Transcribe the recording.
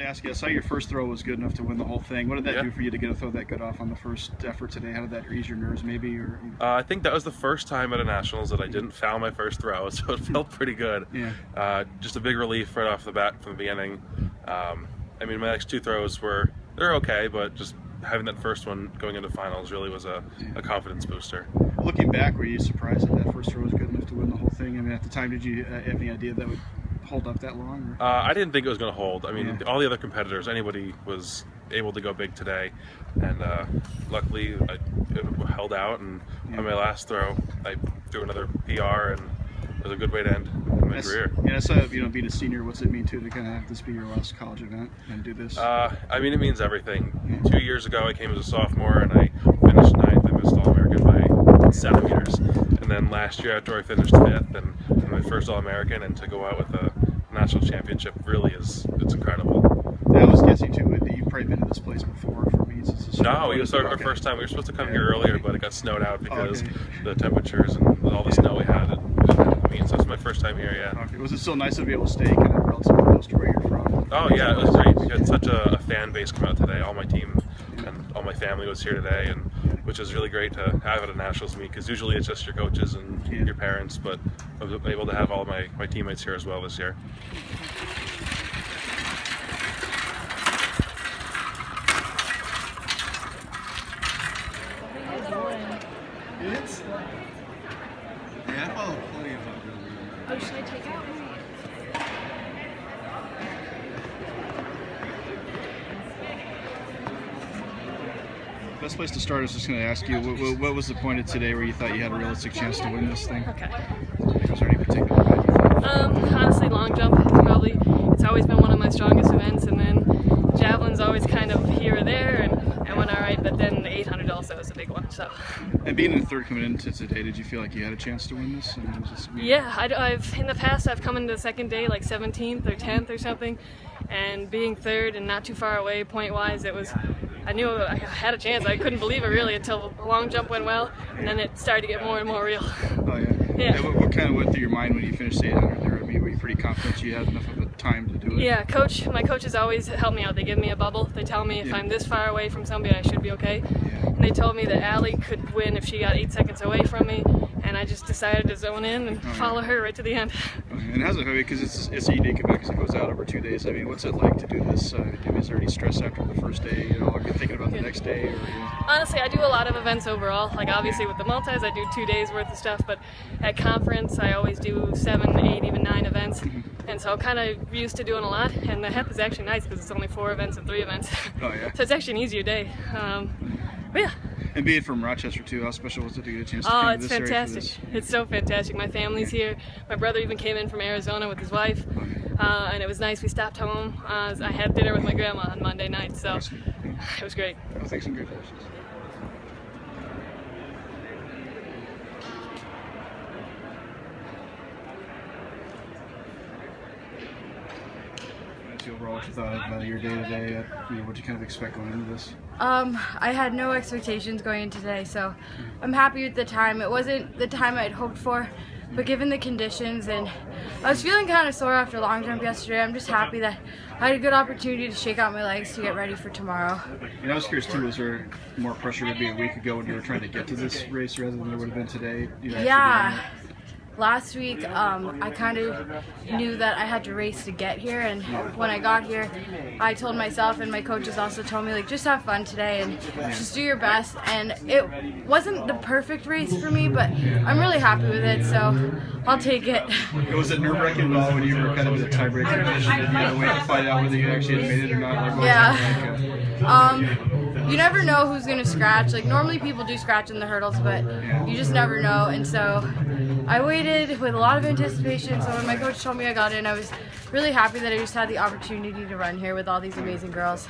wanted to ask you, I saw your first throw was good enough to win the whole thing. What did that do for you to get a throw that good off on the first effort today? How did that ease your nerves maybe? Or I think that was the first time at a Nationals that I didn't foul my first throw, so it felt pretty good. Yeah. Just a big relief right off the bat from the beginning. I mean, my next 2 throws they're okay, but just having that first one going into finals really was a confidence booster. Looking back, were you surprised that first throw was good enough to win the whole thing? I mean, at the time, did you have any idea that would hold up that long? Or? I didn't think it was going to hold. I mean, all the other competitors, anybody was able to go big today, and luckily it held out, and on my last throw I threw another PR, and it was a good way to end my career. Yeah, so being a senior, what's it mean to kind of have this be your last college event and do this? I mean, it means everything. 2 years ago I came as a sophomore and I finished 9th. I missed All-American by centimeters, and then last year outdoor I finished 5th and my first All-American, and to go out with a national championship really it's incredible. I was guessing too, you've probably been to this place before for meets. No, it was our first time. We were supposed to come here earlier, but it got snowed out because the temperatures and all the snow we had. So it's my first time here, yeah. Okay. Was it still nice to be able to stay kind of relatively close to where you're from? Oh yeah, it was great. We had such a fan base come out today. All my team and all my family was here today, and which was really great to have at a Nationals meet, because usually it's just your coaches and your parents, but I was able to have all my teammates here as well this year. Oh, should I take out? Best place to start is just going to ask you, what was the point of today where you thought you had a realistic chance to win this thing? Okay. Was there any particular event you thought? Honestly, long jump it's always been one of my strongest events, and then javelin's always kind of here or there, and I went alright, but then the 800 also is a big one. So. And being in third coming into today, did you feel like you had a chance to win this? Yeah, I've in the past I've come into the second day like 17th or 10th or something, and being third and not too far away point-wise, I knew I had a chance. I couldn't believe it really until the long jump went well, and then it started to get more and more real. Oh yeah. Yeah. What kind of went through your mind when you finished 800 there? I mean, were you pretty confident you had enough of a time to do it? Yeah, my coaches always help me out. They give me a bubble. They tell me if I'm this far away from somebody, I should be okay. And they told me that Allie could win if she got 8 seconds away from me, and I just decided to zone in and follow her right to the end. And how's it, because it's a unique event because it goes out over 2 days. I mean, what's it like to do this? Is there any stress after the first day? Are you thinking about the next day? Or, Honestly, I do a lot of events overall. Like obviously with the multis, I do 2 days worth of stuff, but at conference, I always do 7, 8, even 9 events. And so I'm kind of used to doing a lot, and the Hep is actually nice because it's only 4 events and 3 events. Oh yeah. So it's actually an easier day. But yeah. And being from Rochester too, how special was it to get a chance to come to this area? Oh, it's fantastic. It's so fantastic. My family's here. My brother even came in from Arizona with his wife, and it was nice. We stopped home. I had dinner with my grandma on Monday night, so it was great. Well, thanks, and congratulations. Overall, what you thought of your day-to-day, what you kind of expect going into this? I had no expectations going in today, so I'm happy with the time. It wasn't the time I'd hoped for, but given the conditions, and I was feeling kind of sore after long jump yesterday, I'm just happy that I had a good opportunity to shake out my legs to get ready for tomorrow. And I was curious too, was there more pressure maybe a week ago when you were trying to get to this race rather than there would have been today? Yeah. Last week, I kind of knew that I had to race to get here, and when I got here, I told myself, and my coaches also told me, like, just have fun today and just do your best. And it wasn't the perfect race for me, but I'm really happy with it, so I'll take it. Was it nerve-wracking at all when you were kind of in the tiebreaker position and you had to wait to find out whether you actually had made it or not? Yeah. You never know who's going to scratch. Like, normally people do scratch in the hurdles, but you just never know. And so I waited with a lot of anticipation. So when my coach told me I got in, I was really happy that I just had the opportunity to run here with all these amazing girls.